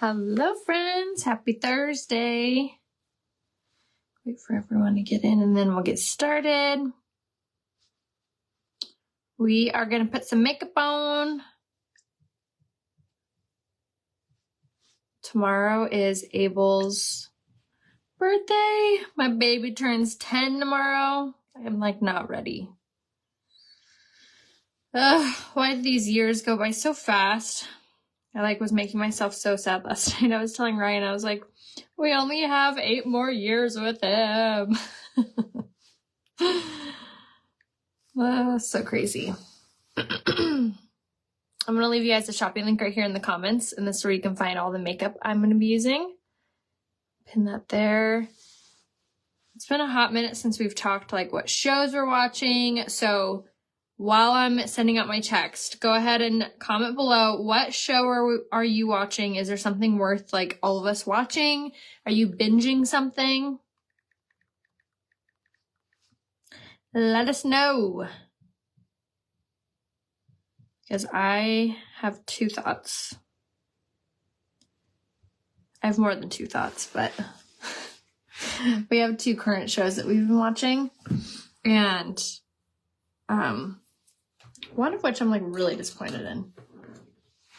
Hello, friends. Happy Thursday. Wait for everyone to get in and then we'll get started. We are going to put some makeup on. Tomorrow is Abel's birthday. My baby turns 10 tomorrow. I'm like not ready. Why did these years go by so fast? I was making myself so sad last night. I was telling Ryan, I was like, we only have 8 more years with him. So crazy. I'm going to leave you guys a shopping link right here in the comments, and this is where you can find all the makeup I'm going to be using. Pin that there. It's been a hot minute since we've talked like what shows we're watching, so while I'm sending out my text, go ahead and comment below what show are you watching. Is there something worth like all of us watching? Are you binging something? Let us know. Because I have 2 thoughts. I have more than 2 thoughts, but we have 2 current shows that we've been watching. And one of which I'm like really disappointed in.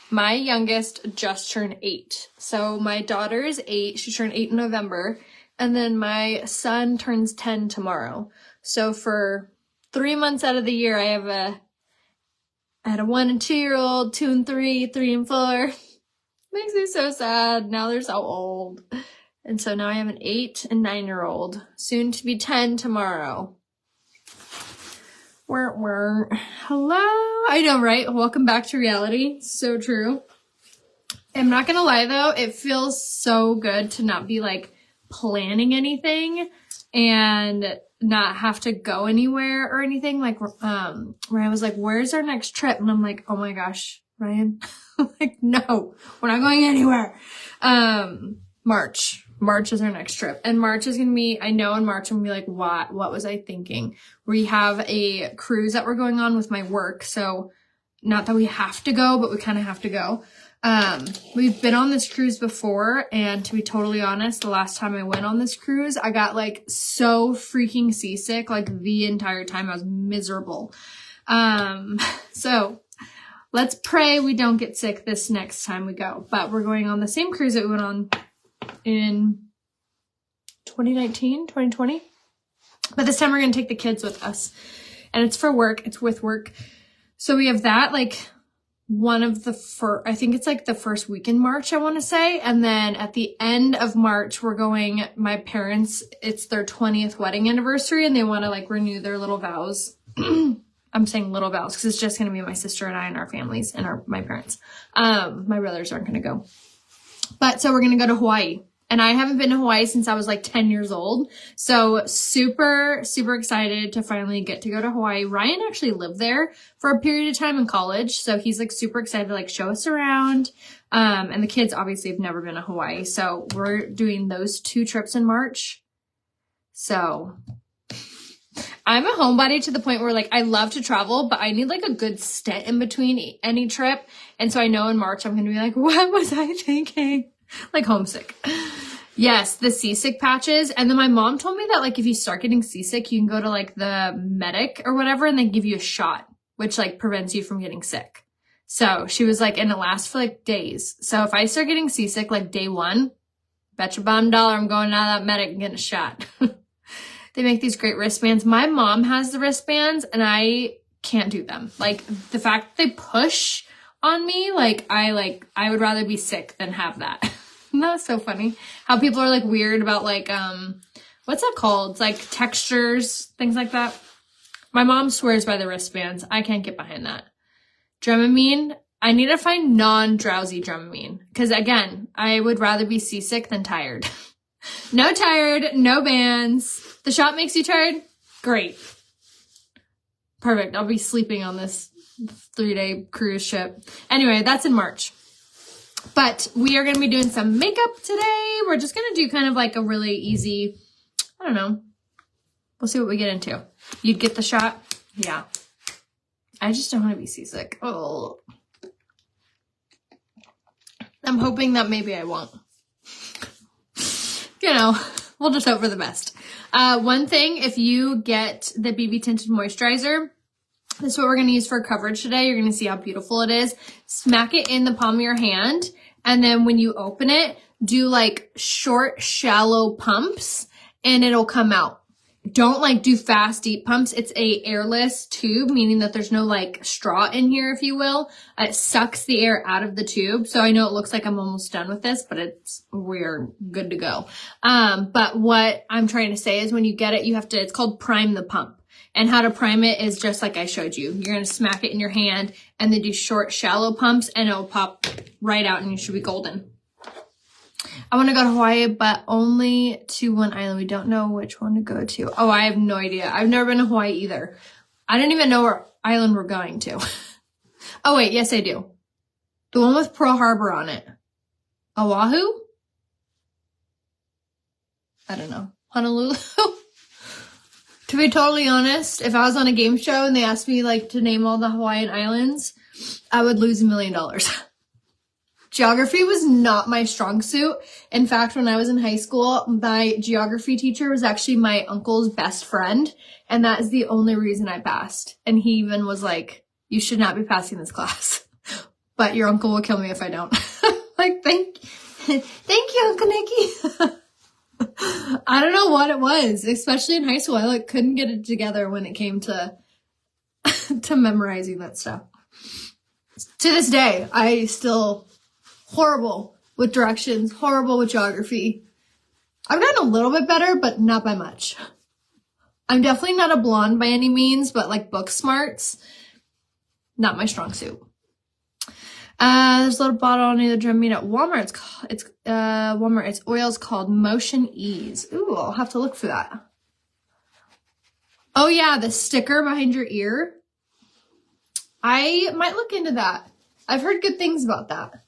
My youngest just turned 8. So my daughter is 8. She turned 8 in November. And then my son turns 10 tomorrow. So for 3 months out of the year, I had a 1 and 2-year-old, 2 and 3, 3 and 4. Makes me so sad. Now they're so old. And so now I have an 8 and 9-year-old, soon to be 10 tomorrow. Hello. I know, right? Welcome back to reality. So true. I'm not gonna lie though, it feels so good to not be like planning anything and not have to go anywhere or anything. Like, where I was like, where's our next trip? And I'm like, oh my gosh, Ryan. I'm like, no, we're not going anywhere. March is our next trip. And March is going to be, I know in March I'm going to be like, what was I thinking? We have a cruise that we're going on with my work. So not that we have to go, but we kind of have to go. We've been on this cruise before. And to be totally honest, the last time I went on this cruise, I got like so freaking seasick. Like the entire time I was miserable. So let's pray we don't get sick this next time we go. But we're going on the same cruise that we went on in 2019, 2020. But this time we're going to take the kids with us. And it's for work. It's with work. So we have that like one of the first, I think it's like the first week in March, I want to say. And then at the end of March, we're going, my parents, it's their 20th wedding anniversary and they want to like renew their little vows. I'm saying little vows because it's just going to be my sister and I and our families and my parents. My brothers aren't going to go. But so we're going to go to Hawaii. And I haven't been to Hawaii since I was like 10 years old. So super, super excited to finally get to go to Hawaii. Ryan actually lived there for a period of time in college. So he's like super excited to like show us around. And the kids obviously have never been to Hawaii. So we're doing those 2 trips in March. So I'm a homebody to the point where like I love to travel, but I need like a good stint in between any trip. And so I know in March I'm going to be like, what was I thinking? Like homesick. Yes, the seasick patches. And then my mom told me that like if you start getting seasick, you can go to like the medic or whatever and they give you a shot, which like prevents you from getting sick. So she was like, and it lasts for like days. So if I start getting seasick like day 1, bet your bottom dollar I'm going out of that medic and getting a shot. They make these great wristbands. My mom has the wristbands and I can't do them. Like the fact that they push on me, I would rather be sick than have that. That's so funny. How people are like weird about like, what's that called? It's like textures, things like that. My mom swears by the wristbands. I can't get behind that. Dramamine, I need to find non-drowsy Dramamine. Because again, I would rather be seasick than tired. No tired, no bands. The shot makes you tired? Great. Perfect. I'll be sleeping on this 3-day cruise ship. Anyway, that's in March. But we are going to be doing some makeup today. We're just going to do kind of like a really easy, I don't know. We'll see what we get into. You'd get the shot? Yeah. I just don't want to be seasick. Oh. I'm hoping that maybe I won't. You know, we'll just hope for the best. One thing, if you get the BB Tinted Moisturizer, this is what we're going to use for coverage today. You're going to see how beautiful it is. Smack it in the palm of your hand. And then when you open it, do like short, shallow pumps and it'll come out. Don't like do fast, deep pumps. It's a airless tube, meaning that there's no like straw in here, if you will. It sucks the air out of the tube. So I know it looks like I'm almost done with this, but we're good to go. But what I'm trying to say is when you get it, you have to, it's called prime the pump. And how to prime it is just like I showed you. You're going to smack it in your hand and then do short, shallow pumps and it'll pop right out and you should be golden. I want to go to Hawaii, but only to one island. We don't know which one to go to. Oh, I have no idea. I've never been to Hawaii either. I don't even know where island we're going to. Oh, wait. Yes, I do. The one with Pearl Harbor on it. Oahu? I don't know. Honolulu? To be totally honest, if I was on a game show and they asked me like to name all the Hawaiian islands, I would lose $1 million. Geography was not my strong suit. In fact, when I was in high school, my geography teacher was actually my uncle's best friend. And that is the only reason I passed. And he even was like, you should not be passing this class. But your uncle will kill me if I don't. Like, thank you, Uncle Nikki. I don't know what it was, especially in high school. I like couldn't get it together when it came to to memorizing that stuff. To this day, I still horrible with directions, horrible with geography. I've gotten a little bit better, but not by much. I'm definitely not a blonde by any means, but like book smarts, not my strong suit. There's a little bottle near the drum meat at Walmart. Walmart. Its oil's called Motion Ease. Ooh, I'll have to look for that. Oh yeah, the sticker behind your ear. I might look into that. I've heard good things about that.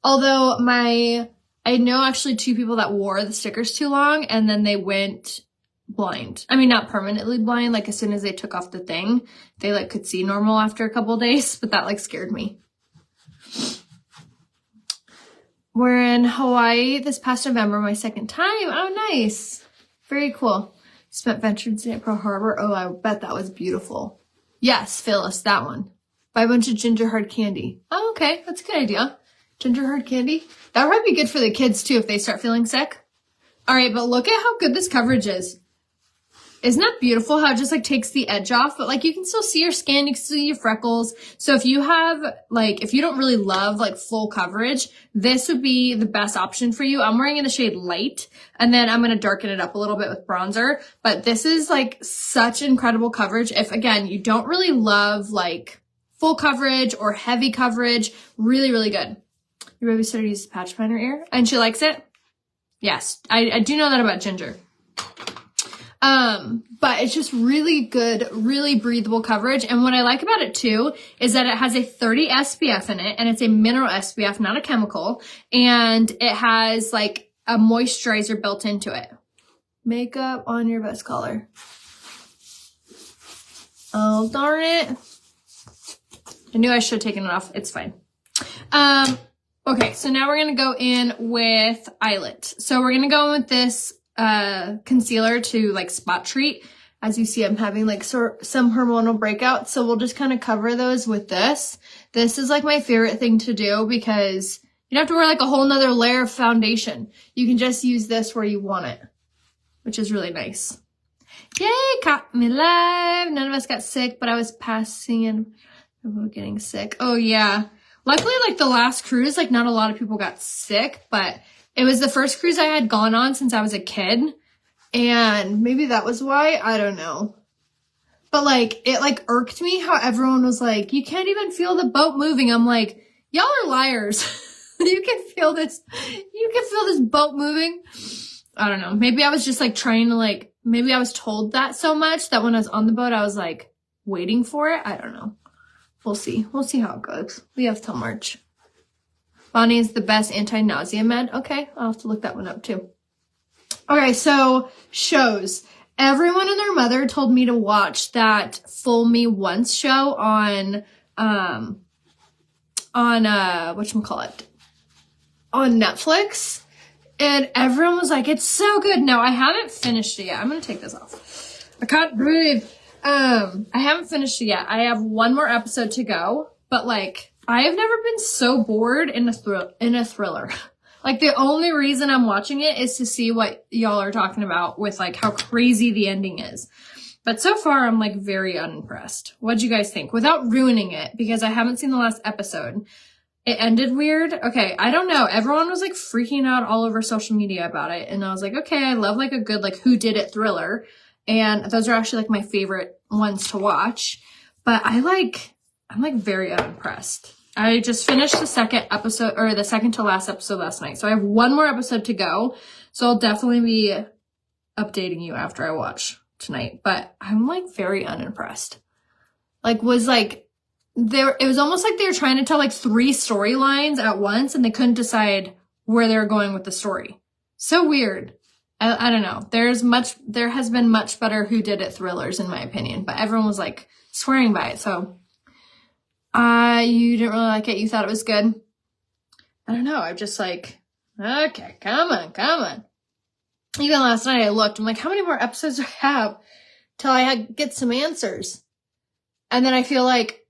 Although I know actually 2 people that wore the stickers too long and then they went blind. I mean, not permanently blind. Like as soon as they took off the thing, they like could see normal after a couple of days, but that like scared me. We're in Hawaii this past November, my second time. Oh, nice. Very cool. Spent Veterans Day at Pearl Harbor. Oh, I bet that was beautiful. Yes, Phyllis, that one. Buy a bunch of ginger hard candy. Oh, okay. That's a good idea. Ginger hard candy. That would probably be good for the kids too if they start feeling sick. All right, but look at how good this coverage is. Isn't that beautiful how it just like takes the edge off? But like you can still see your skin, you can see your freckles. So if you have like, if you don't really love like full coverage, this would be the best option for you. I'm wearing in the shade light and then I'm going to darken it up a little bit with bronzer. But this is like such incredible coverage. If again, you don't really love like full coverage or heavy coverage, really, really good. Your babysitter uses patch behind her ear and she likes it. Yes, I do know that about Ginger. But it's just really good, really breathable coverage. And what I like about it too is that it has a 30 SPF in it and it's a mineral SPF, not a chemical. And it has like a moisturizer built into it. Makeup on your best color. Oh, darn it. I knew I should have taken it off. It's fine. Okay, so now we're going to go in with eyelet. So we're going to go in with this concealer to like spot treat. As you see, I'm having like some hormonal breakouts. So we'll just kind of cover those with this. This is like my favorite thing to do because you don't have to wear like a whole nother layer of foundation. You can just use this where you want it, which is really nice. Yay, caught me live. None of us got sick, but I was passing and getting sick. Oh yeah. Luckily, like the last cruise, like not a lot of people got sick, but it was the first cruise I had gone on since I was a kid. And maybe that was why, I don't know. But like, it like irked me how everyone was like, you can't even feel the boat moving. I'm like, y'all are liars. You can feel this boat moving. I don't know. Maybe I was just like trying to like, maybe I was told that so much that when I was on the boat, I was like waiting for it. I don't know. We'll see. We'll see how it goes. We have till March. Bonnie is the best anti-nausea med. Okay, I'll have to look that one up too. Okay, so shows. Everyone and their mother told me to watch that Fool Me Once show on whatchamacallit? on Netflix, and everyone was like, it's so good. Now, I haven't finished it yet. I'm going to take this off. I can't breathe. I haven't finished it yet. I have one more episode to go, but like, I have never been so bored in a thriller. Like, the only reason I'm watching it is to see what y'all are talking about with like how crazy the ending is. But so far, I'm like very unimpressed. What'd you guys think? Without ruining it, because I haven't seen the last episode. It ended weird. Okay, I don't know. Everyone was like freaking out all over social media about it. And I was like, okay, I love like a good like whodunit thriller. And those are actually like my favorite ones to watch. But I'm like very unimpressed. I just finished the second episode, or the second to last episode last night. So I have one more episode to go. So I'll definitely be updating you after I watch tonight. But I'm like very unimpressed. Like, was like, it was almost like they were trying to tell like 3 storylines at once and they couldn't decide where they were going with the story. So weird. I don't know. There has been much better whodunit thrillers in my opinion, but everyone was like swearing by it. So, you didn't really like it. You thought it was good. I don't know. I'm just like, okay, come on. Even last night I looked, I'm like, how many more episodes do I have till I get some answers? And then I feel like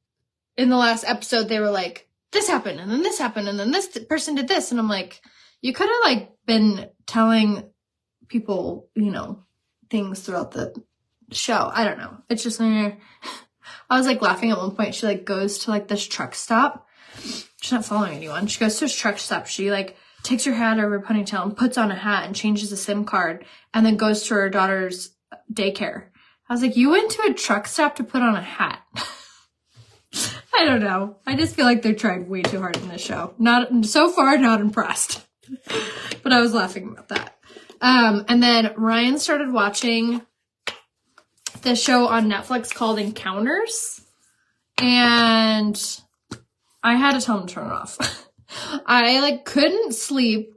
in the last episode, they were like, this happened, and then this happened, and then this person did this. And I'm like, you could have like been telling people, you know, things throughout the show. I don't know. It's just, I was like laughing at one point. She like goes to like this truck stop. She's not following anyone. She goes to this truck stop. She like takes her hat over her ponytail and puts on a hat and changes the SIM card and then goes to her daughter's daycare. I was like, you went to a truck stop to put on a hat. I don't know. I just feel like they're trying way too hard in this show. So far, not impressed. But I was laughing about that. And then Ryan started watching the show on Netflix called Encounters. And I had to tell him to turn it off. I like couldn't sleep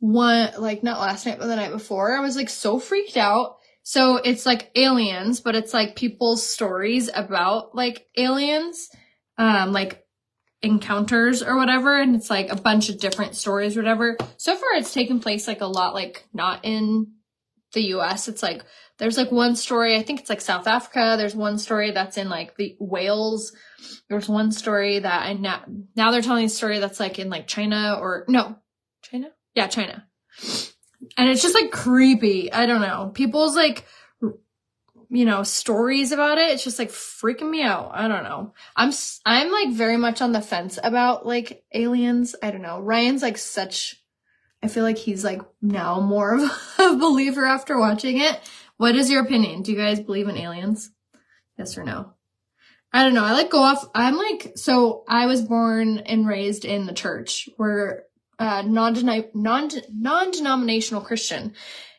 not last night, but the night before. I was like so freaked out. So it's like aliens, but it's like people's stories about like aliens, like encounters or whatever. And it's like a bunch of different stories or whatever. So far it's taken place like a lot, like not in the US. It's like, there's like one story, I think it's like South Africa. There's one story that's in like the Wales. There's one story that now they're telling a story that's like in like China. Yeah, China. And it's just like creepy. I don't know. People's like, you know, stories about it. It's just like freaking me out. I don't know. I'm like very much on the fence about like aliens. I don't know. Ryan's like I feel like he's like now more of a believer after watching it. What is your opinion? Do you guys believe in aliens? Yes or no? I don't know. I like go off. So I was born and raised in the church. We're non-denominational Christian.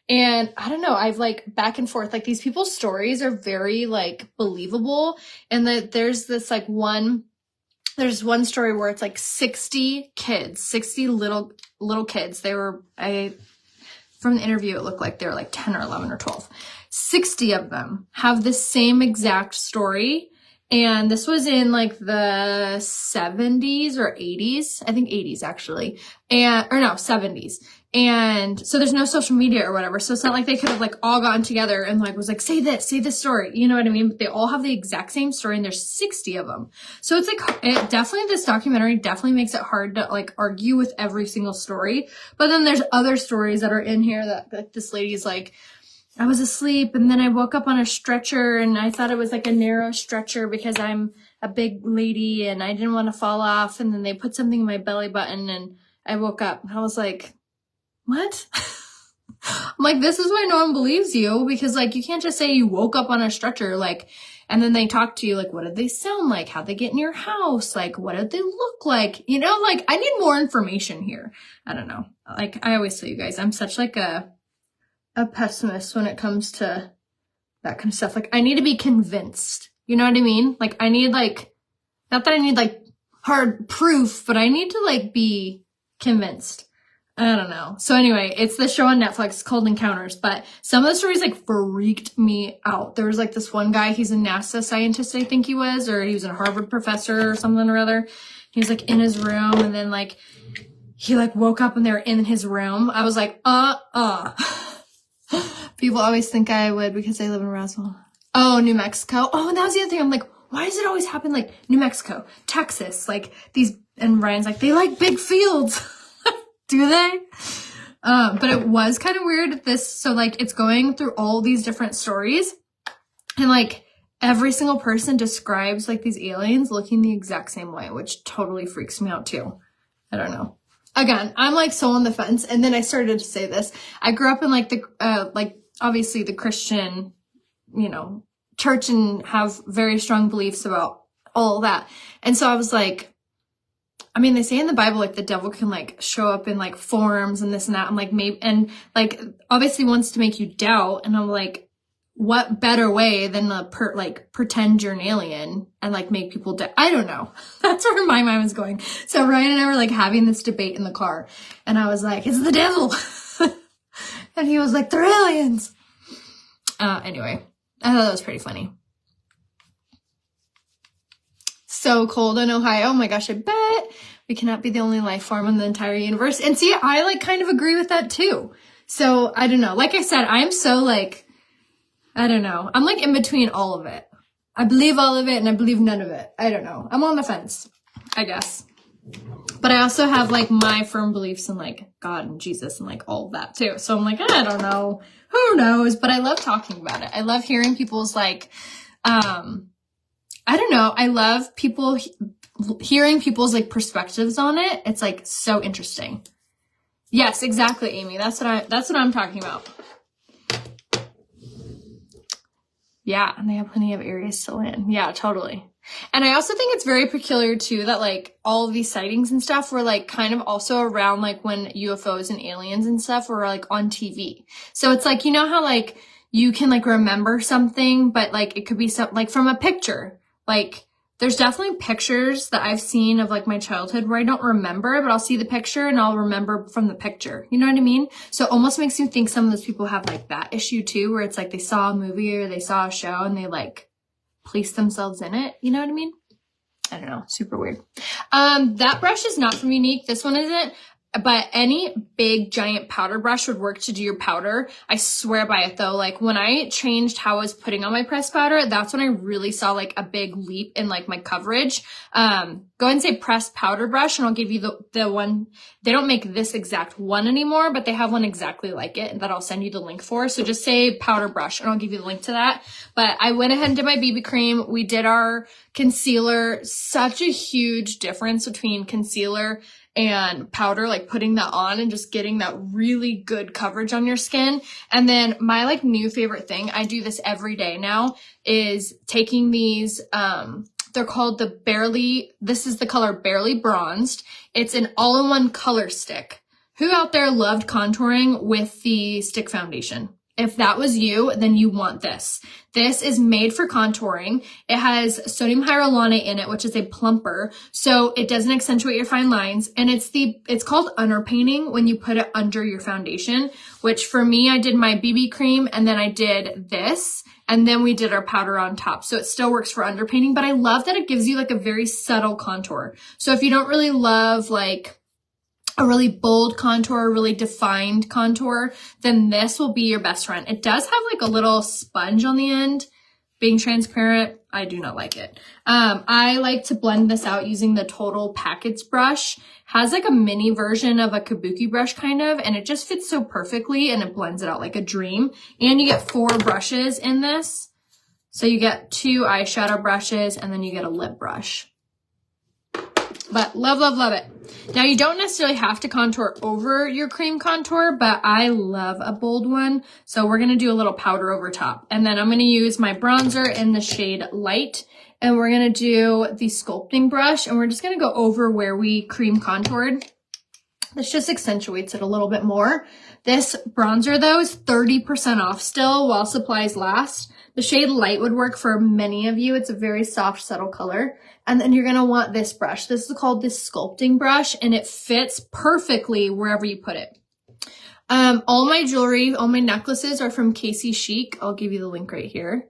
And I don't know, I've like back and forth, like these people's stories are very like believable. And there's one story where it's like 60 little kids. From the interview, it looked like they were like 10 or 11 or 12. 60 of them have the same exact story. And this was in like the 70s or 80s. I think 80s actually. 70s. And so there's no social media or whatever. So it's not like they could have like all gotten together and like was like, say this story. You know what I mean? But they all have the exact same story and there's 60 of them. So it's like, this documentary definitely makes it hard to like argue with every single story. But then there's other stories that are in here that like this lady's like, I was asleep and then I woke up on a stretcher and I thought it was like a narrow stretcher because I'm a big lady and I didn't want to fall off. And then they put something in my belly button and I woke up and I was like, what? I'm like, this is why no one believes you, because like you can't just say you woke up on a stretcher, like, and then they talk to you like, what did they sound like? How'd they get in your house? Like, what did they look like? You know, like I need more information here. I don't know. Like I always tell you guys, I'm such like a pessimist when it comes to that kind of stuff. Like I need to be convinced. You know what I mean? Like I need like, not that I need like hard proof, but I need to like be convinced. I don't know. So anyway, it's the show on Netflix called Encounters, but some of the stories like freaked me out. There was like this one guy, he's a NASA scientist, I think he was, or he was a Harvard professor or something or other. He was like in his room and then like he like woke up and they were in his room. I was like, People always think I would because I live in Roswell. Oh, New Mexico. Oh, and that was the other thing. I'm like, why does it always happen like New Mexico, Texas, like these, and Ryan's like, they like big fields. Do they? But it was kind of weird this. So like it's going through all these different stories and like every single person describes like these aliens looking the exact same way, which totally freaks me out too. I don't know. Again, I'm like so on the fence. And then I started to say this. I grew up in like the, like obviously the Christian, you know, church and have very strong beliefs about all that. And so I was like, I mean, they say in the Bible, like the devil can like show up in like forms and this and that. I'm like, maybe, and like obviously wants to make you doubt. And I'm like, what better way than like pretend you're an alien and like make people doubt? I don't know. That's where my mind was going. So Ryan and I were like having this debate in the car and I was like, it's the devil. And he was like, they're aliens. Anyway, I thought that was pretty funny. So cold in Ohio. Oh my gosh, I bet we cannot be the only life form in the entire universe. And see, I like kind of agree with that too. So I don't know. Like I said, I'm so like, I don't know. I'm like in between all of it. I believe all of it and I believe none of it. I don't know. I'm on the fence, I guess. But I also have like my firm beliefs in like God and Jesus and like all of that too. So I'm like, I don't know. Who knows? But I love talking about it. I love hearing people's like, I don't know. I love people hearing people's like perspectives on it. It's like so interesting. Yes, exactly, Amy. That's what I'm talking about. Yeah, and they have plenty of areas to land. Yeah, totally. And I also think it's very peculiar too that like all of these sightings and stuff were like kind of also around like when UFOs and aliens and stuff were like on TV. So it's like, you know how like you can like remember something, but like it could be something like from a picture. Like there's definitely pictures that I've seen of like my childhood where I don't remember, but I'll see the picture and I'll remember from the picture. You know what I mean? So it almost makes you think some of those people have like that issue too, where it's like they saw a movie or they saw a show and they like place themselves in it. You know what I mean? I don't know. Super weird. That brush is not from Unique. This one isn't. But any big giant powder brush would work to do your powder. I swear by it though. Like when I changed how I was putting on my pressed powder, that's when I really saw like a big leap in like my coverage. Go ahead and say pressed powder brush and I'll give you the one. They don't make this exact one anymore, but they have one exactly like it that I'll send you the link for. So just say powder brush and I'll give you the link to that. But I went ahead and did my BB cream. We did our concealer. Such a huge difference between concealer and powder, like putting that on and just getting that really good coverage on your skin. And then my like new favorite thing, I do this every day now, is taking these, they're called this is the color Barely Bronzed. It's an all-in-one color stick. Who out there loved contouring with the stick foundation? If that was you, then you want this. This is made for contouring. It has sodium hyaluronate in it, which is a plumper, so it doesn't accentuate your fine lines. And it's called underpainting when you put it under your foundation, which for me, I did my BB cream and then I did this and then we did our powder on top. So it still works for underpainting, but I love that it gives you like a very subtle contour. So if you don't really love like a really bold contour, a really defined contour, then this will be your best friend. It does have like a little sponge on the end. Being transparent, I do not like it. I like to blend this out using the Total Package brush. Has like a mini version of a kabuki brush kind of, and it just fits so perfectly and it blends it out like a dream. And you get 4 brushes in this. So you get 2 eyeshadow brushes and then you get a lip brush. But love, love, love it. Now you don't necessarily have to contour over your cream contour, but I love a bold one. So we're going to do a little powder over top. And then I'm going to use my bronzer in the shade Light. And we're going to do the sculpting brush. And we're just going to go over where we cream contoured. This just accentuates it a little bit more. This bronzer though is 30% off still while supplies last. The shade Light would work for many of you. It's a very soft, subtle color. And then you're going to want this brush. This is called this sculpting brush and it fits perfectly wherever you put it. All my jewelry, all my necklaces are from Casey Chic. I'll give you the link right here.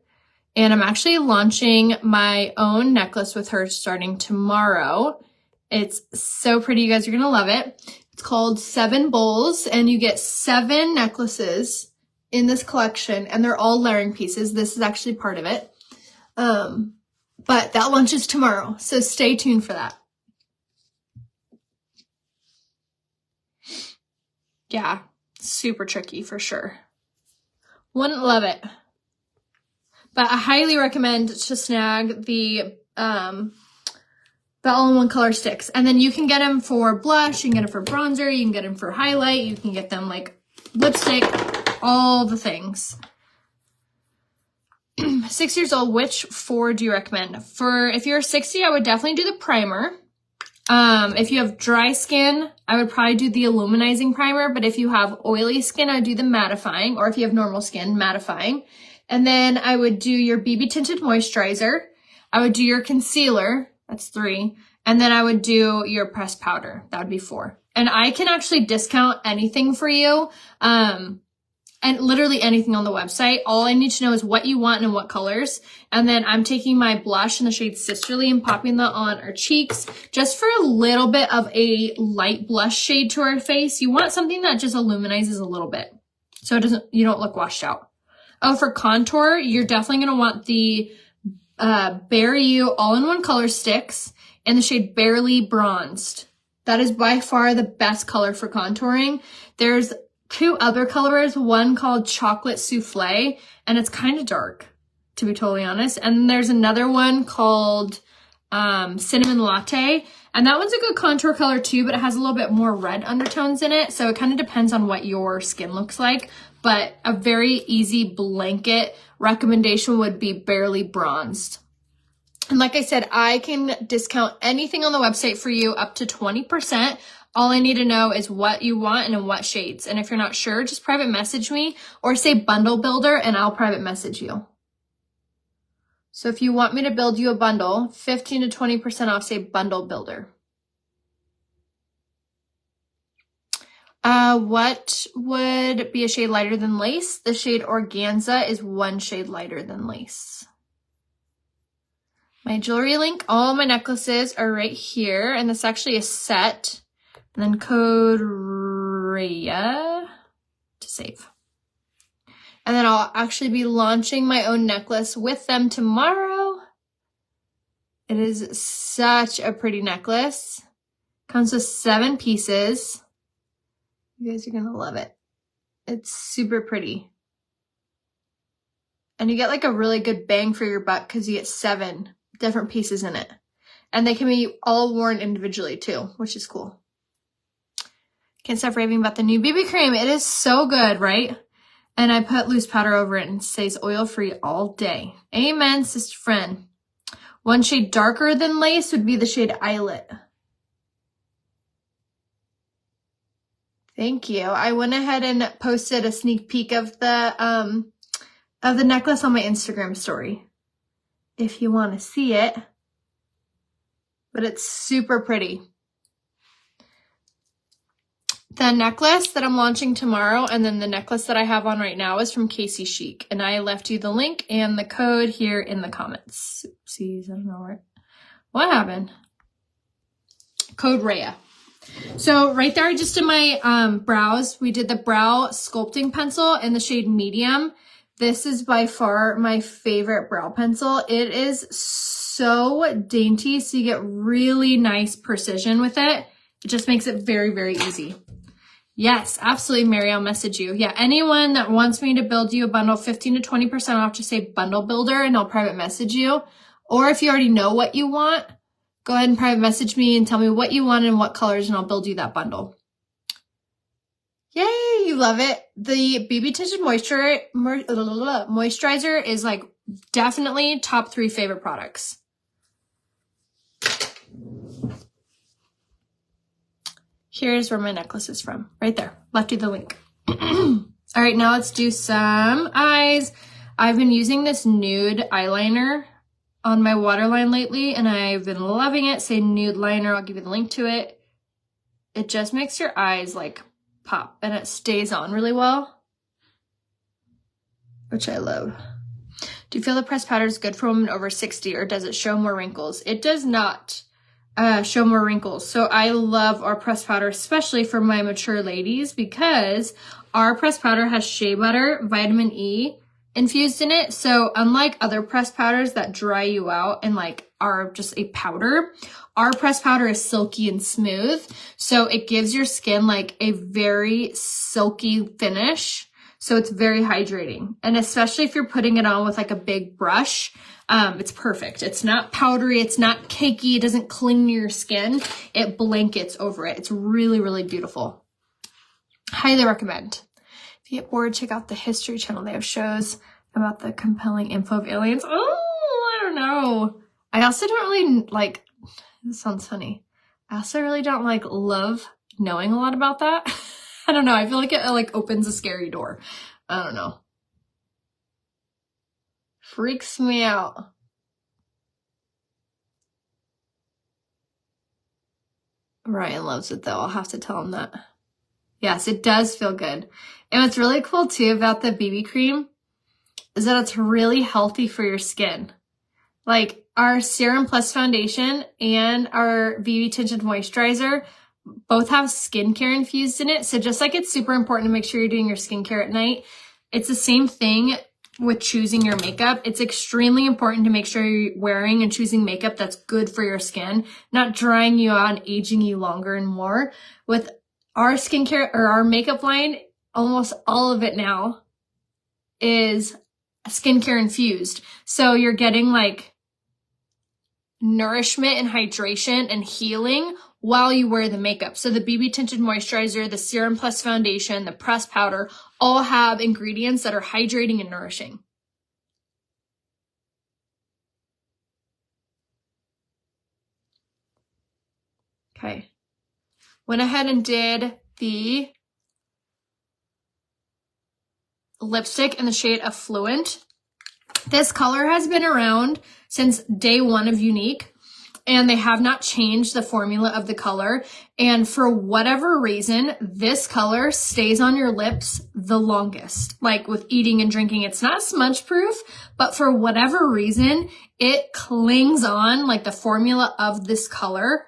And I'm actually launching my own necklace with her starting tomorrow. It's so pretty. You guys are going to love it. It's called 7 Bowls, and you get 7 necklaces in this collection, and they're all layering pieces. This is actually part of it. But that launches tomorrow, so stay tuned for that. Yeah, super tricky for sure. Wouldn't love it. But I highly recommend to snag the all-in-one color sticks. And then you can get them for blush, you can get them for bronzer, you can get them for highlight, you can get them like lipstick, all the things. 6 years old, which 4 do you recommend? If you're 60, I would definitely do the primer. If you have dry skin, I would probably do the illuminizing primer, but if you have oily skin, I would do the mattifying, or if you have normal skin, mattifying. And then I would do your BB tinted moisturizer. I would do your concealer, that's 3. And then I would do your pressed powder, that would be 4. And I can actually discount anything for you. And literally anything on the website. All I need to know is what you want and what colors. And then I'm taking my blush in the shade Sisterly and popping that on our cheeks just for a little bit of a light blush shade to our face. You want something that just illuminizes a little bit so you don't look washed out. Oh, for contour, you're definitely going to want the Bare You all-in-one color sticks in the shade Barely Bronzed. That is by far the best color for contouring. There's 2 other colors, one called Chocolate Souffle, and it's kind of dark, to be totally honest. And there's another one called Cinnamon Latte, and that one's a good contour color too, but it has a little bit more red undertones in it, so it kind of depends on what your skin looks like. But a very easy blanket recommendation would be Barely Bronzed. And like I said, I can discount anything on the website for you up to 20%. All I need to know is what you want and in what shades. And if you're not sure, just private message me or say bundle builder and I'll private message you. So if you want me to build you a bundle, 15 to 20% off, say bundle builder. What would be a shade lighter than lace? The shade Organza is 1 shade lighter than lace. My jewelry link, all my necklaces are right here. And this actually is set. And then code Rhea to save. And then I'll actually be launching my own necklace with them tomorrow. It is such a pretty necklace. Comes with 7 pieces. You guys are gonna love it. It's super pretty. And you get like a really good bang for your buck because you get 7 different pieces in it. And they can be all worn individually too, which is cool. Can't stop raving about the new BB cream. It is so good, right? And I put loose powder over it and it stays oil-free all day. Amen, sister friend. 1 shade darker than lace would be the shade Eyelet. Thank you. I went ahead and posted a sneak peek of the necklace on my Instagram story, if you want to see it. But it's super pretty. The necklace that I'm launching tomorrow and then the necklace that I have on right now is from Casey Chic. And I left you the link and the code here in the comments. Oopsies, I don't know what happened. Code Rhea. So right there, I just did my brows. We did the brow sculpting pencil in the shade Medium. This is by far my favorite brow pencil. It is so dainty, so you get really nice precision with it. It just makes it very, very easy. Yes, absolutely, Mary. I'll message you. Yeah, anyone that wants me to build you a bundle, 15 to 20% off, just say bundle builder and I'll private message you. Or if you already know what you want, go ahead and private message me and tell me what you want and what colors and I'll build you that bundle. Yay, you love it. The BB Tinted Moisturizer is like definitely top 3 favorite products. Here's where my necklace is from. Right there. Left you the link. All right, now let's do some eyes. I've been using this nude eyeliner on my waterline lately, and I've been loving it. Say nude liner. I'll give you the link to it. It just makes your eyes like pop, and it stays on really well, which I love. Do you feel the pressed powder is good for women over 60, or does it show more wrinkles? It does not. show more wrinkles. So I love our pressed powder, especially for my mature ladies, because our pressed powder has shea butter, vitamin E infused in it. So unlike other pressed powders that dry you out and like are just a powder, our pressed powder is silky and smooth. So it gives your skin like a very silky finish. So it's very hydrating. And especially if you're putting it on with like a big brush, it's perfect. It's not powdery. It's not cakey. It doesn't cling to your skin. It blankets over it. It's really, really beautiful. Highly recommend. If you get bored, check out the History Channel. They have shows about the compelling info of aliens. Oh, I don't know. I also don't really like, this sounds funny. I also really don't like love knowing a lot about that. I don't know. I feel like it like opens a scary door. I don't know. Freaks me out. Ryan loves it though. I'll have to tell him that. Yes, it does feel good. And what's really cool too about the BB cream is that it's really healthy for your skin. Like our Serum Plus Foundation and our BB Tinted Moisturizer both have skincare infused in it. So just like it's super important to make sure you're doing your skincare at night, it's the same thing with choosing your makeup. It's extremely important to make sure you're wearing and choosing makeup that's good for your skin, not drying you out and aging you longer and more. With our skincare or our makeup line, almost all of it now is skincare infused. So you're getting like nourishment and hydration and healing while you wear the makeup. So the BB Tinted Moisturizer, the Serum Plus Foundation, the pressed powder, all have ingredients that are hydrating and nourishing. Okay. Went ahead and did the lipstick in the shade Affluent. This color has been around since day one of Unique, and they have not changed the formula of the color. And for whatever reason, this color stays on your lips the longest. Like with eating and drinking, it's not smudge proof, but for whatever reason, it clings on, like the formula of this color.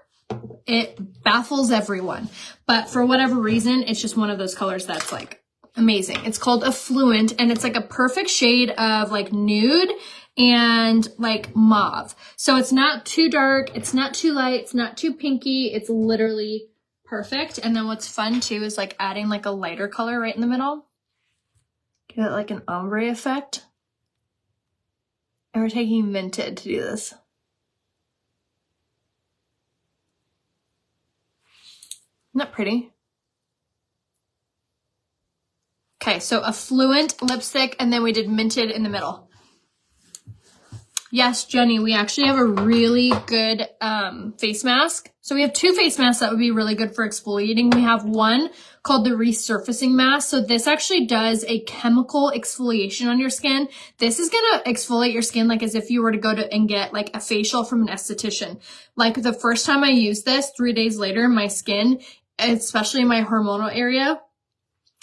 It baffles everyone. But for whatever reason, it's just one of those colors that's like amazing. It's called Affluent, and it's like a perfect shade of like nude and like mauve. So it's not too dark, it's not too light, it's not too pinky. It's literally perfect. And then what's fun too is like adding like a lighter color right in the middle. Give it like an ombre effect. And we're taking Minted to do this. Isn't that pretty? Okay, so Affluent lipstick, and then we did Minted in the middle. Yes, Jenny, we actually have a really good face mask. So we have two face masks that would be really good for exfoliating. We have one called the resurfacing mask. So this actually does a chemical exfoliation on your skin. This is going to exfoliate your skin like as if you were to go to and get like a facial from an esthetician. Like the first time I used this, 3 days later, my skin, especially my hormonal area,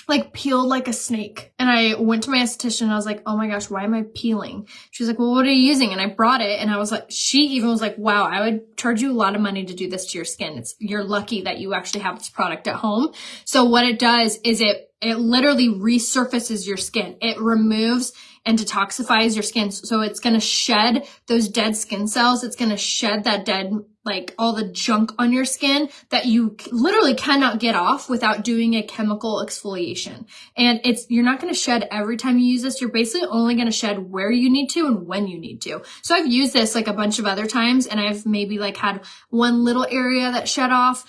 like peeled like a snake. And I went to my esthetician and I was like, oh my gosh, why am I peeling? She was like, well, what are you using? And I brought it and I was like, she even was like, wow, I would charge you a lot of money to do this to your skin. You're lucky that you actually have this product at home. So what it does is it literally resurfaces your skin. It removes and detoxifies your skin. So it's going to shed those dead skin cells. It's going to shed that dead, like all the junk on your skin that you literally cannot get off without doing a chemical exfoliation. And you're not going to shed every time you use this. You're basically only going to shed where you need to and when you need to. So I've used this like a bunch of other times and I've maybe like had one little area that shed off.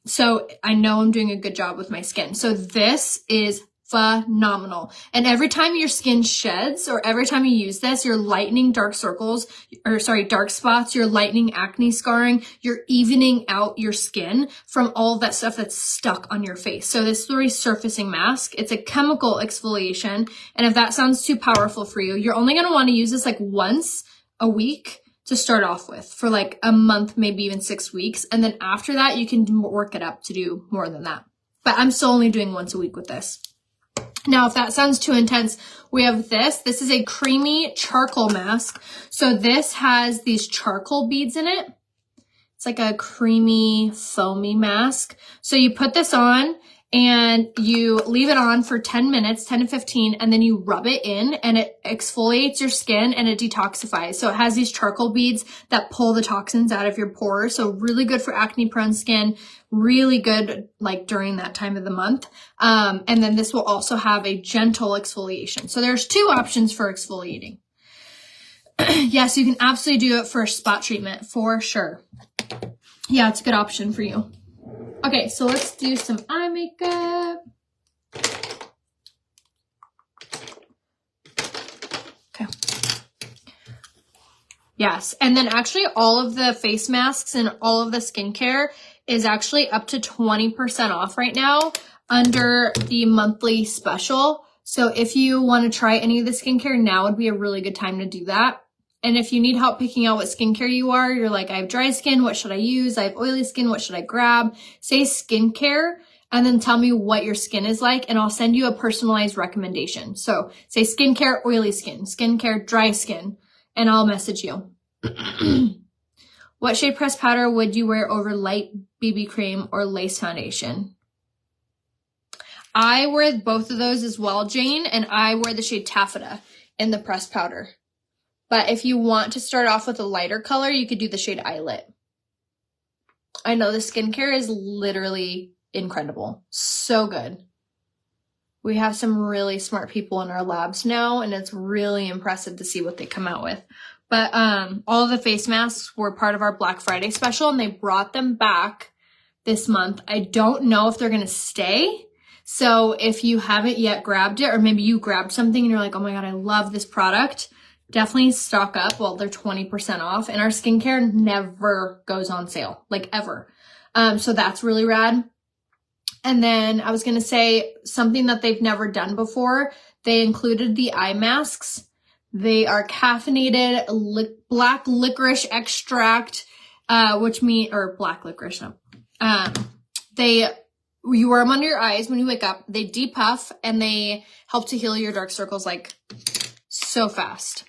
So I know I'm doing a good job with my skin. So this is phenomenal. And every time your skin sheds or every time you use this, you're lightening dark spots, you're lightening acne scarring, you're evening out your skin from all that stuff that's stuck on your face. So this is the resurfacing mask. It's a chemical exfoliation. And if that sounds too powerful for you, you're only going to want to use this like once a week to start off with for like a month, maybe even 6 weeks. And then after that, you can work it up to do more than that. But I'm still only doing once a week with this. Now, if that sounds too intense, we have this. This is a creamy charcoal mask. So this has these charcoal beads in it. It's like a creamy, foamy mask. So you put this on and you leave it on for 10 minutes, 10 to 15, and then you rub it in and it exfoliates your skin and it detoxifies. So it has these charcoal beads that pull the toxins out of your pores. So really good for acne prone skin, really good like during that time of the month. And then this will also have a gentle exfoliation. So there's two options for exfoliating. Yes, you can absolutely do it for spot treatment for sure. Yeah, it's a good option for you. Okay, so let's do some eye makeup. Okay. Yes, and then actually all of the face masks and all of the skincare is actually up to 20% off right now under the monthly special. So if you want to try any of the skincare, now would be a really good time to do that. And if you need help picking out what skincare you are, you're like, I have dry skin, what should I use? I have oily skin, what should I grab? Say skincare, and then tell me what your skin is like, and I'll send you a personalized recommendation. So say skincare, oily skin, skincare, dry skin, and I'll message you. What shade pressed powder would you wear over light BB cream or lace foundation? I wear both of those as well, Jane, and I wear the shade Taffeta in the pressed powder. But if you want to start off with a lighter color, you could do the shade Eyelet. I know the skincare is literally incredible. So good. We have some really smart people in our labs now, and it's really impressive to see what they come out with. But all of the face masks were part of our Black Friday special, and they brought them back this month. I don't know if they're going to stay. So if you haven't yet grabbed it, or maybe you grabbed something and you're like, oh my God, I love this product, definitely stock up. Well, they're 20% off, and our skincare never goes on sale, like ever. So that's really rad. And then I was going to say something that they've never done before. They included the eye masks. They are caffeinated black licorice extract, or black licorice. No. You wear them under your eyes when you wake up. They depuff and they help to heal your dark circles like so fast.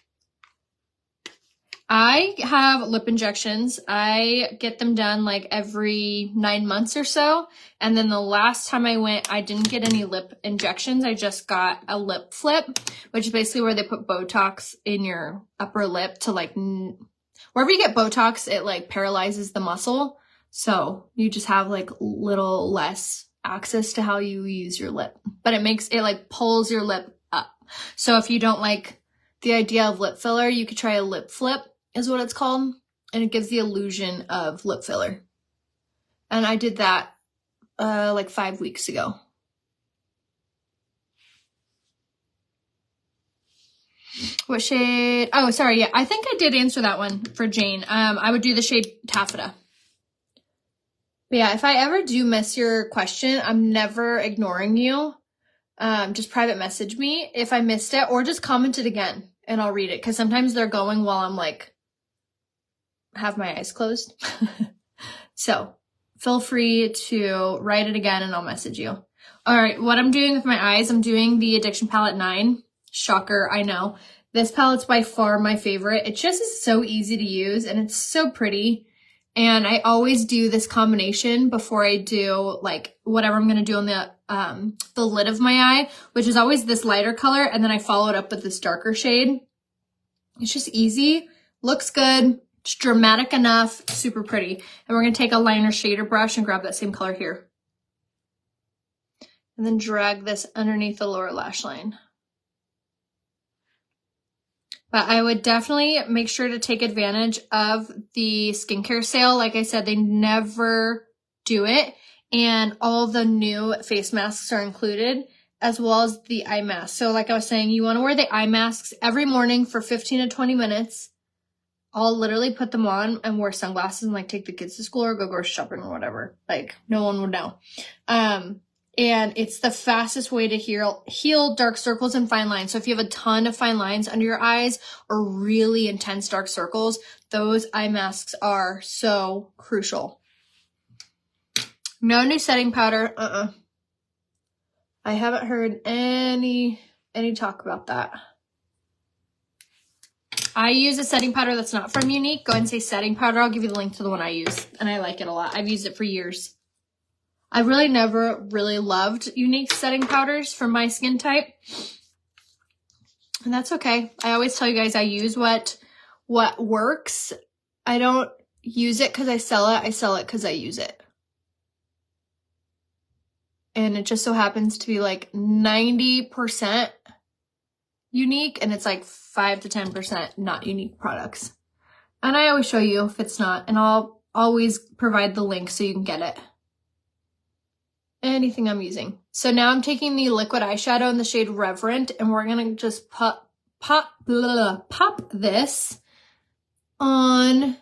I have lip injections. I get them done like every 9 months or so. And then the last time I went, I didn't get any lip injections. I just got a lip flip, which is basically where they put Botox in your upper lip to like, wherever you get Botox, it like paralyzes the muscle. So you just have like little less access to how you use your lip, but it like pulls your lip up. So if you don't like the idea of lip filler, you could try a lip flip is what it's called. And it gives the illusion of lip filler. And I did that like 5 weeks ago. What shade? Oh, sorry. Yeah, I think I did answer that one for Jane. I would do the shade Taffeta. But yeah, if I ever do miss your question, I'm never ignoring you. Just private message me if I missed it, or just comment it again and I'll read it. Cause sometimes they're going while I'm like, have my eyes closed. So feel free to write it again and I'll message you. All right. What I'm doing with my eyes, I'm doing the Addiction Palette 9. Shocker. I know. This palette's by far my favorite. It just is so easy to use and it's so pretty. And I always do this combination before I do like whatever I'm going to do on the lid of my eye, which is always this lighter color. And then I follow it up with this darker shade. It's just easy. Looks good. It's dramatic enough. Super pretty. And we're going to take a liner shader brush and grab that same color here. And then drag this underneath the lower lash line. But I would definitely make sure to take advantage of the skincare sale. Like I said, they never do it. And all the new face masks are included, as well as the eye mask. So like I was saying, you want to wear the eye masks every morning for 15 to 20 minutes. I'll literally put them on and wear sunglasses and like take the kids to school or go grocery shopping or whatever. Like no one would know. And it's the fastest way to heal dark circles and fine lines. So if you have a ton of fine lines under your eyes or really intense dark circles, those eye masks are so crucial. No new setting powder. I haven't heard any talk about that. I use a setting powder that's not from Unique. Go ahead and say setting powder. I'll give you the link to the one I use. And I like it a lot. I've used it for years. I really never really loved Unique setting powders for my skin type. And that's okay. I always tell you guys I use what works. I don't use it because I sell it. I sell it because I use it. And it just so happens to be like 90% Unique, and it's like 5 to 10% not Unique products. And I always show you if it's not, and I'll always provide the link so you can get it. Anything I'm using. So now I'm taking the liquid eyeshadow in the shade Reverent, and we're gonna just pop this on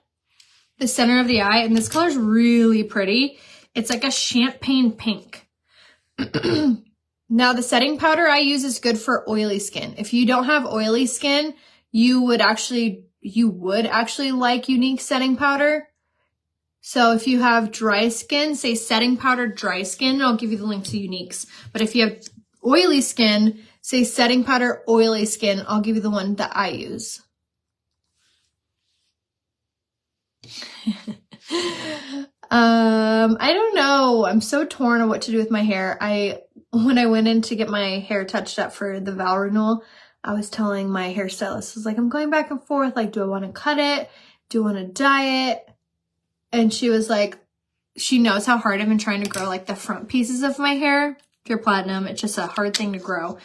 the center of the eye, and this color's really pretty. It's like a champagne pink. Now the setting powder I use is good for oily skin. If you don't have oily skin, you would actually like Unique setting powder. So if you have dry skin, say setting powder dry skin, I'll give you the link to Unique's. But if you have oily skin, say setting powder oily skin, I'll give you the one that I use. I don't know. I'm so torn on what to do with my hair. When I went in to get my hair touched up for the vow renewal, I was telling my hairstylist, I was like, I'm going back and forth. Like, do I want to cut it? Do I want to dye it? And she was like, she knows how hard I've been trying to grow like the front pieces of my hair. Pure platinum. It's just a hard thing to grow.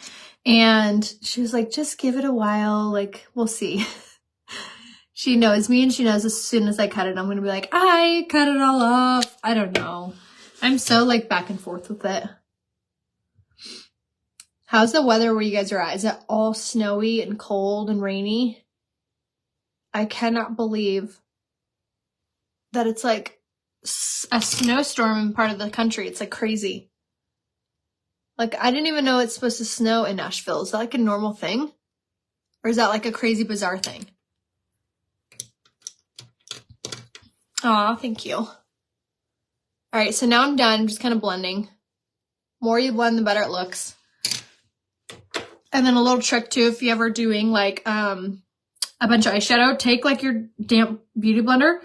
And she was like, just give it a while. Like, we'll see. She knows me, and she knows as soon as I cut it, I'm going to be like, I cut it all off. I don't know. I'm so like back and forth with it. How's the weather where you guys are at? Is it all snowy and cold and rainy? I cannot believe that it's like a snowstorm in part of the country. It's like crazy. Like, I didn't even know it's supposed to snow in Nashville. Is that like a normal thing? Or is that like a crazy, bizarre thing? Aw, thank you. All right, so now I'm done. I'm just kind of blending. More you blend, the better it looks. And then a little trick too, if you're ever doing like a bunch of eyeshadow, take like your damp beauty blender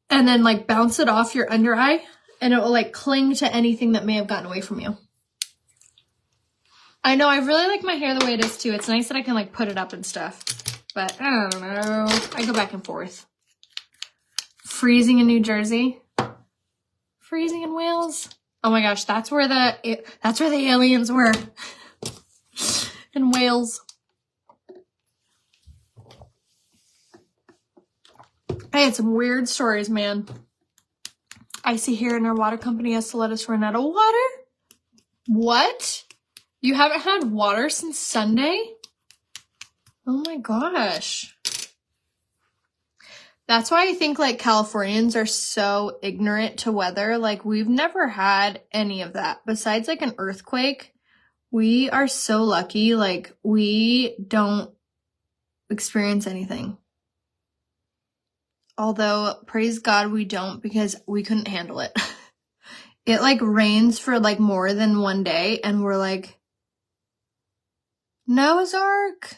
and then like bounce it off your under eye, and it will like cling to anything that may have gotten away from you. I know, I really like my hair the way it is too. It's nice that I can like put it up and stuff, but I don't know. I go back and forth. Freezing in New Jersey. Freezing in Wales. Oh my gosh, that's where the aliens were. In Wales. I had some weird stories, man. Icy here, and our water company has to let us run out of water. What? You haven't had water since Sunday? Oh my gosh. That's why I think like Californians are so ignorant to weather. Like, we've never had any of that. Besides like an earthquake, we are so lucky. Like, we don't experience anything. Although, praise God, we don't, because we couldn't handle it. It like rains for like more than one day, and we're like, Noah's Ark,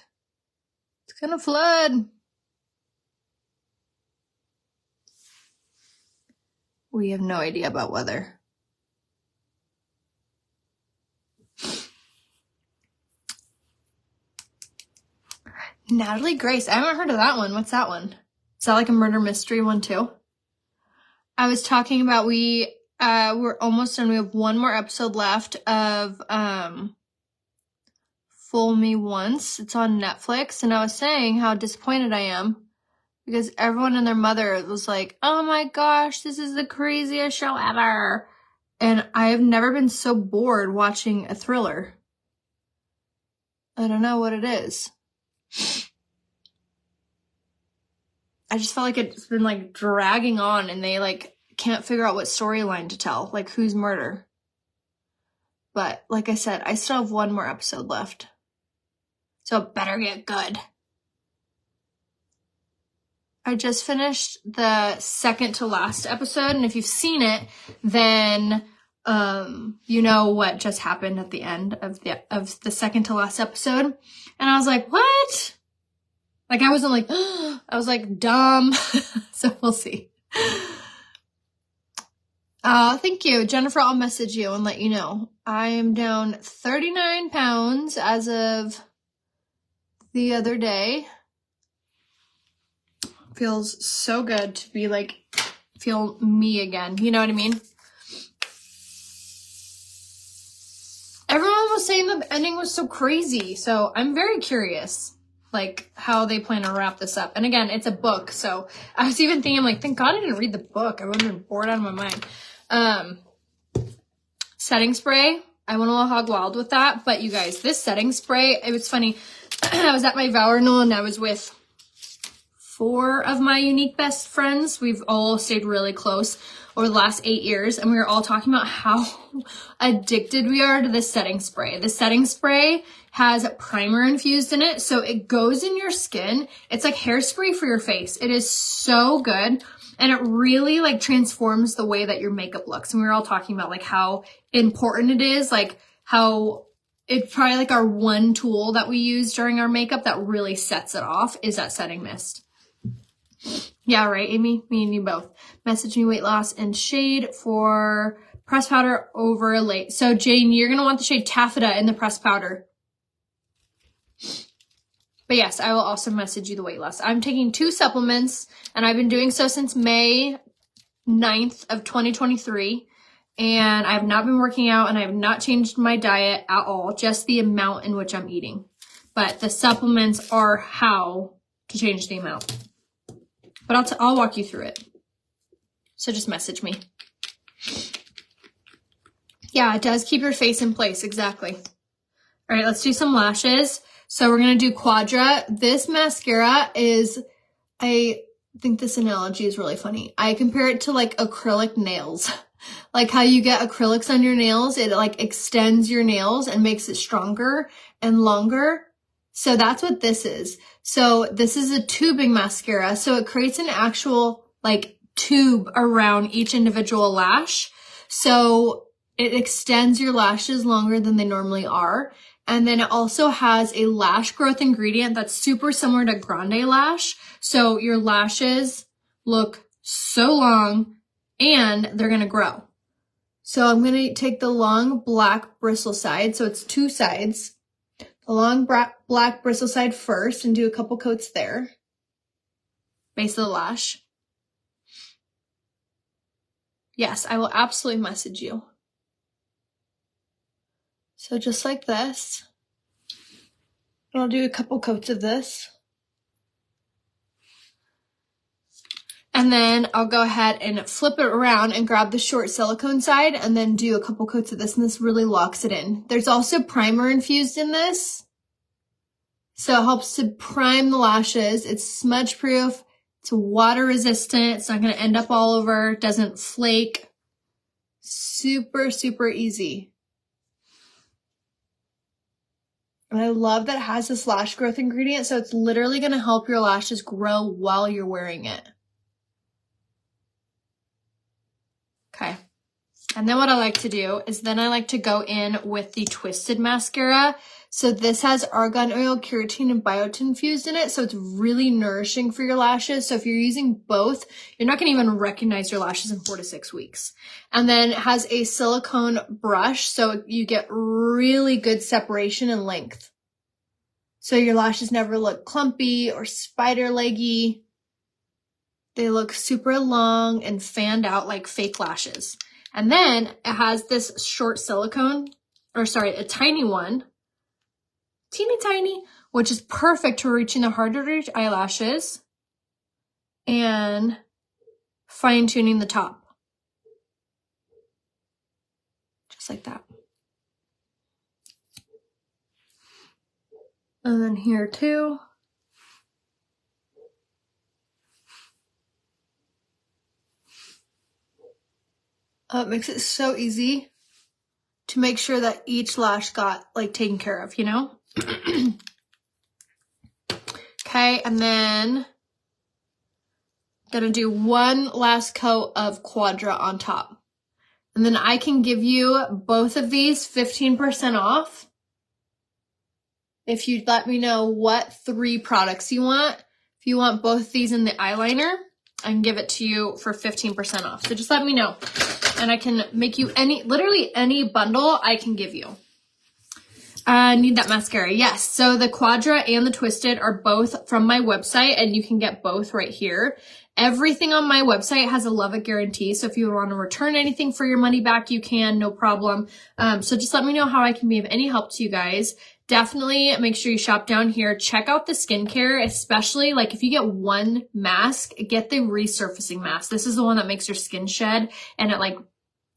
it's gonna flood. We have no idea about weather. Natalie Grace. I haven't heard of that one. What's that one? Is that like a murder mystery one too? I was talking about we're almost done. We have one more episode left of Fool Me Once. It's on Netflix, and I was saying how disappointed I am because everyone and their mother was like, oh my gosh, this is the craziest show ever. And I have never been so bored watching a thriller. I don't know what it is. I just felt like it's been like dragging on, and they like can't figure out what storyline to tell, like whose murder. But like I said, I still have one more episode left. So it better get good. I just finished the second to last episode, and if you've seen it, then you know what just happened at the end of the second to last episode. And I was like, what? Like I wasn't like, I was like dumb. So we'll see. Thank you. Jennifer, I'll message you and let you know. I am down 39 pounds as of the other day. Feels so good to be like, feel me again. You know what I mean? Everyone was saying the ending was so crazy. So I'm very curious, like how they plan to wrap this up. And again, it's a book. So I was even thinking, like, thank God I didn't read the book. I would have been bored out of my mind. Setting spray. I went a little hog wild with that. But you guys, this setting spray, it was funny. I was at my vow renewal and I was with 4 of my unique best friends. We've all stayed really close over the last 8 years. And we were all talking about how addicted we are to this setting spray. The setting spray has primer infused in it. So it goes in your skin. It's like hairspray for your face. It is so good. And it really like transforms the way that your makeup looks. And we were all talking about like how important it is, like how it's probably like our one tool that we use during our makeup that really sets it off is that setting mist. Yeah, right, Amy? Me and you both. Message me weight loss and shade for pressed powder overlay. So Jane, you're going to want the shade Taffeta in the pressed powder. But yes, I will also message you the weight loss. I'm taking 2 supplements, and I've been doing so since May 9th of 2023. And I have not been working out, and I have not changed my diet at all, just the amount in which I'm eating. But the supplements are how to change the amount. But I'll walk you through it. So just message me. Yeah, it does keep your face in place, exactly. All right, let's do some lashes. So we're going to do Quadra. This mascara is, I think this analogy is really funny. I compare it to like acrylic nails. Like how you get acrylics on your nails, it like extends your nails and makes it stronger and longer. So that's what this is. So this is a tubing mascara. So it creates an actual like tube around each individual lash. So it extends your lashes longer than they normally are. And then it also has a lash growth ingredient that's super similar to Grande Lash. So your lashes look so long and they're going to grow. So I'm going to take the long black bristle side. So it's 2 sides. The long black bristle side first and do a couple coats there. Base of the lash. Yes, I will absolutely message you. So just like this. And I'll do a couple coats of this. And then I'll go ahead and flip it around and grab the short silicone side and then do a couple coats of this, and this really locks it in. There's also primer infused in this. So it helps to prime the lashes. It's smudge proof. It's water resistant. It's not going to end up all over. It doesn't flake. Super, super easy. And I love that it has this lash growth ingredient. So it's literally going to help your lashes grow while you're wearing it. Okay. And then what I like to do is then I like to go in with the Twisted mascara. So this has argan oil, keratin, and biotin infused in it. So it's really nourishing for your lashes. So if you're using both, you're not going to even recognize your lashes in 4 to 6 weeks. And then it has a silicone brush. So you get really good separation and length. So your lashes never look clumpy or spider leggy. They look super long and fanned out like fake lashes. And then it has this short silicone, or sorry, a tiny one. Teeny tiny, which is perfect for reaching the harder to reach eyelashes and fine tuning the top. Just like that. And then here too. It makes it so easy to make sure that each lash got like taken care of, you know? Okay, and then gonna do one last coat of Quadra on top. And then I can give you both of these 15% off if you'd let me know what 3 products you want. If you want both these in the eyeliner, I can give it to you for 15% off. So just let me know. And I can make you literally any bundle I can give you. Need that mascara. Yes. So the Quadra and the Twisted are both from my website, and you can get both right here. Everything on my website has a love it guarantee. So if you want to return anything for your money back, you can, no problem. So just let me know how I can be of any help to you guys. Definitely make sure you shop down here. Check out the skincare, especially like if you get one mask, get the resurfacing mask. This is the one that makes your skin shed, and it like,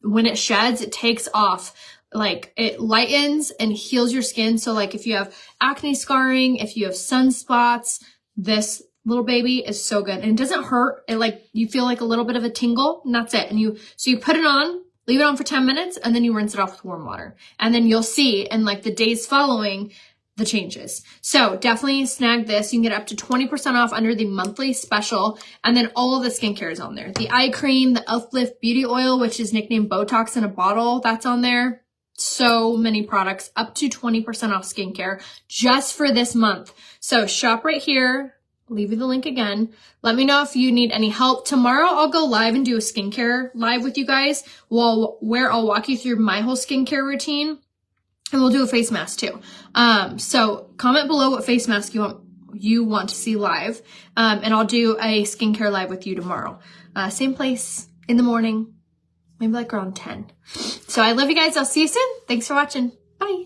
when it sheds, it takes off. Like it lightens and heals your skin. So like if you have acne scarring, if you have sunspots, this little baby is so good. And it doesn't hurt. It like, you feel like a little bit of a tingle, and that's it. And so you put it on, leave it on for 10 minutes, and then you rinse it off with warm water. And then you'll see in like the days following the changes. So definitely snag this. You can get up to 20% off under the monthly special. And then all of the skincare is on there. The eye cream, the Uplift Beauty Oil, which is nicknamed Botox in a bottle, that's on there. So many products, up to 20% off skincare just for this month. So shop right here. Leave you the link again. Let me know if you need any help. Tomorrow I'll go live and do a skincare live with you guys where I'll walk you through my whole skincare routine, and we'll do a face mask too. So comment below what face mask you want to see live. And I'll do a skincare live with you tomorrow. Same place in the morning, maybe like around 10. So I love you guys. I'll see you soon. Thanks for watching. Bye.